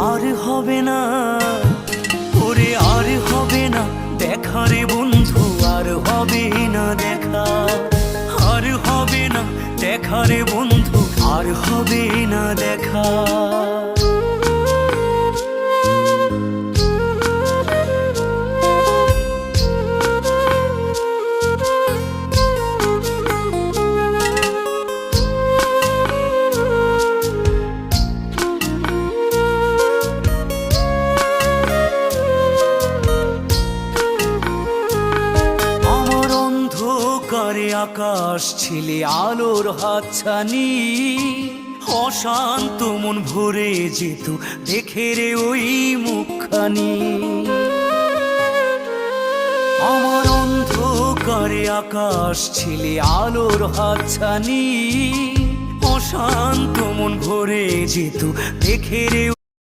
আর হবে না, ওরে আর হবে না দেখা রে বন্ধু, আর হবে না দেখা, আর হবে না দেখা রে বন্ধু, আর হবে না দেখা। আকাশ ছিলে আলোর হাতছানি, অশান্ত মন ভরে যেত দেখে রে ওই মুখখানি। আমার অন্ধকারে আকাশ ছিলে আলোর হাতছানি, অশান্ত মন ভরে যেত দেখে রে